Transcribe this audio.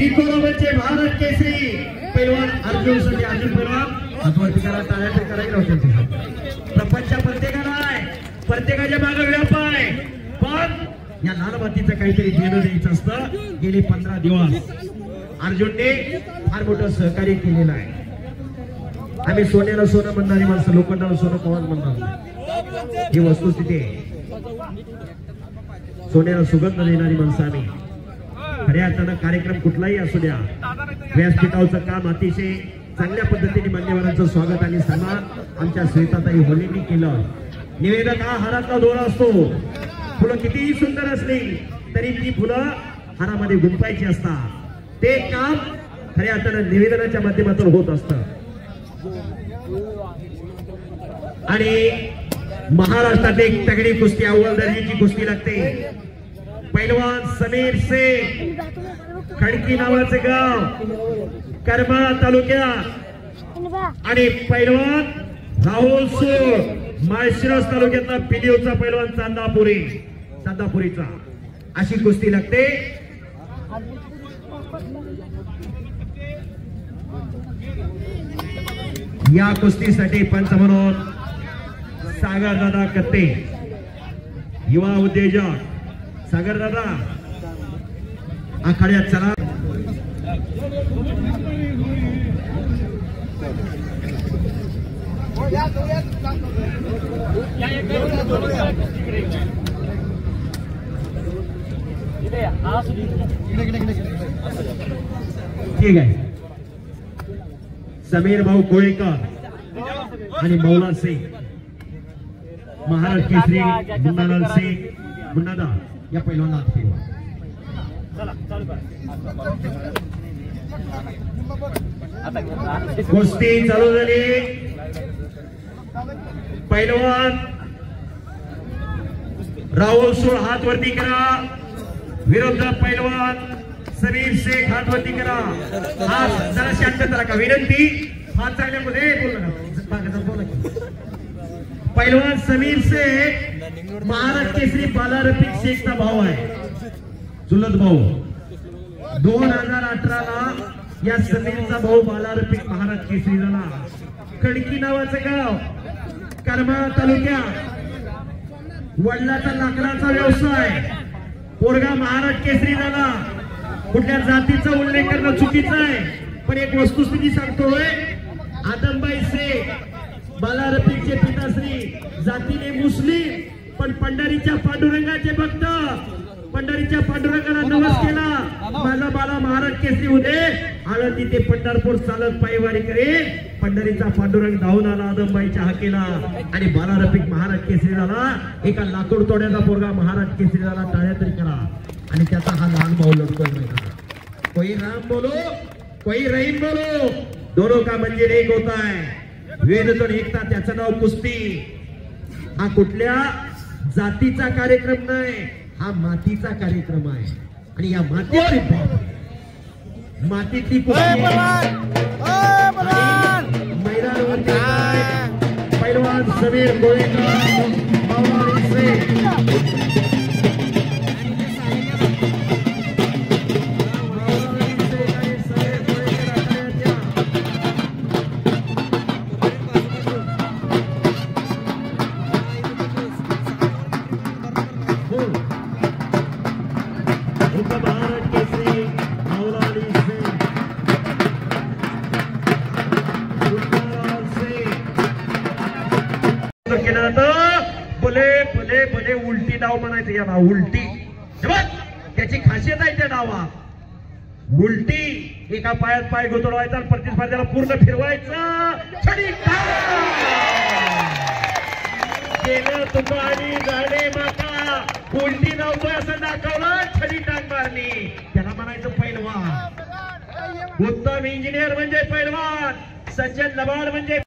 इकोनॉमीचे भारत केसरी पैलवान अर्जुन संजय अर्जुन पैलवान हातवरती करा, टाळ्या करायला होत्या. प्रपंच प्रत्येकाला आहे, प्रत्येकाच्या मागे व्याप आहे, पण या लाल मातीचं काहीतरी देणं द्यायचं असतं. गेले 15 दिवस अर्जुनने फार मोठं सहकार्य केलेलं आहे. आम्ही सोन्याला सोनं म्हणणारी माणसं, लोखंडाला सोनं कवाच म्हणणार ही वस्तुस्थिती आहे. सोन्याला सुगंध देणारी माणसं आम्ही. खऱ्या अर्थानं कार्यक्रम कुठलाही असू द्या, व्यासपीठावरचं काम अतिशय चांगल्या पद्धतीने मान्यवरांचं स्वागत आणि सन्मान आमच्या श्वेताताई होलेंनी केलं. निवेदक हा हारातला दोरा असतो. फुलं कितीही सुंदर असली तरी ती फुलं हारामध्ये गुंफायची असतात. ते काम खऱ्या अर्थानं निवेदनाच्या माध्यमातून होत असतं. आणि महाराष्ट्रात एक तगडी कुस्ती, अव्वल दर्जाची कुस्ती लागते. पैलवान समीर शेख, खडकी नावाचे गाव, करमाळा तालुक्यात, आणि पैलवान राहुल सोळ, माळशिरस तालुक्यातला पिलिओचा पैलवान चांदापुरीचा अशी कुस्ती लागते. या कुस्तीसाठी पंच म्हणून सागरदादा कत्ते, युवा उद्योजक सागरदादा आखाड्यात चला. ठीक आहे. समीर भाऊ कोळेकर आणि मौला शेख, महाराष्ट्र केसरी मुन्नालाल शेख मुन्नादा या पैलवानात फिरवा. कुस्ती चालू झाली. पैलवान राहुल सोळ हात वरती करा, विरुद्ध पैलवान समीर शेख हात वरती करा. हात जरा शांत राखा विनंती. हात चालल्यामध्ये बोल नका. पैलवान समीर शेख महाराष्ट्र केसरी बालारफिक शेखचा भाऊ आहे, चुलत भाऊ. 2018 ला या समीरचा भाऊ बालारफिक महाराष्ट्र केसरी झाला. खडकी नावाचं गाव, करमाळा तालुक्यात. वडिलाचा लाकडाचा व्यवसाय, पोरगा महाराष्ट्र केसरी झाला. कुठल्या जातीचा उल्लेख करणं चुकीचं आहे, पण एक वस्तुस्थिती सांगतोय. आदमबाई शेख बालारफिकचे पिताश्री, जातीने मुस्लिम, पण पंढरीच्या पांडुरंगाचे भक्त. पंढरीच्या पांडुरंगाला नमस केला. माझा बाला महाराष्ट्र केसरी होते. आळंदी ते पंढरपूर चालत पायवारी करे. पंढरीचा पांडुरंग धावून आला आदमबाईच्या हाकेला आणि बालारफिक महाराष्ट्र केसरी झाला. एका लाकूड तोड्याचा पोरगा महाराष्ट्र केसरी झाला. टाळ्या तरी करा. आणि त्याचा हा लहान भाऊ लढतोय मैदानात. कोई राम बोलो, कोई रहीम बोलो, दोनों का मंदिर एक होता है. वेदतून एकता, त्याचं नाव कुस्ती. हा कुठल्या जातीचा कार्यक्रम नाही, हा मातीचा कार्यक्रम आहे. आणि या मातीतली कुस्ती मैदानावरती पैलवान समीर कोळेकर, भले उलटी डाव म्हणायचं या नाव. उलटी त्याची खासियत आहे त्या डावात. उलटी एका पायात पाय गुंतवायचा आणि प्रतिस्पर्ध्याला पूर्ण फिरवायचं. केलं तुका आणि झाडे माका, उलटी धावतोय असं दाखवलं, छडी टाक मारली. त्याला म्हणायचं पैलवान. उत्तम इंजिनियर म्हणजे पैलवान, सज्जन लबाड म्हणजे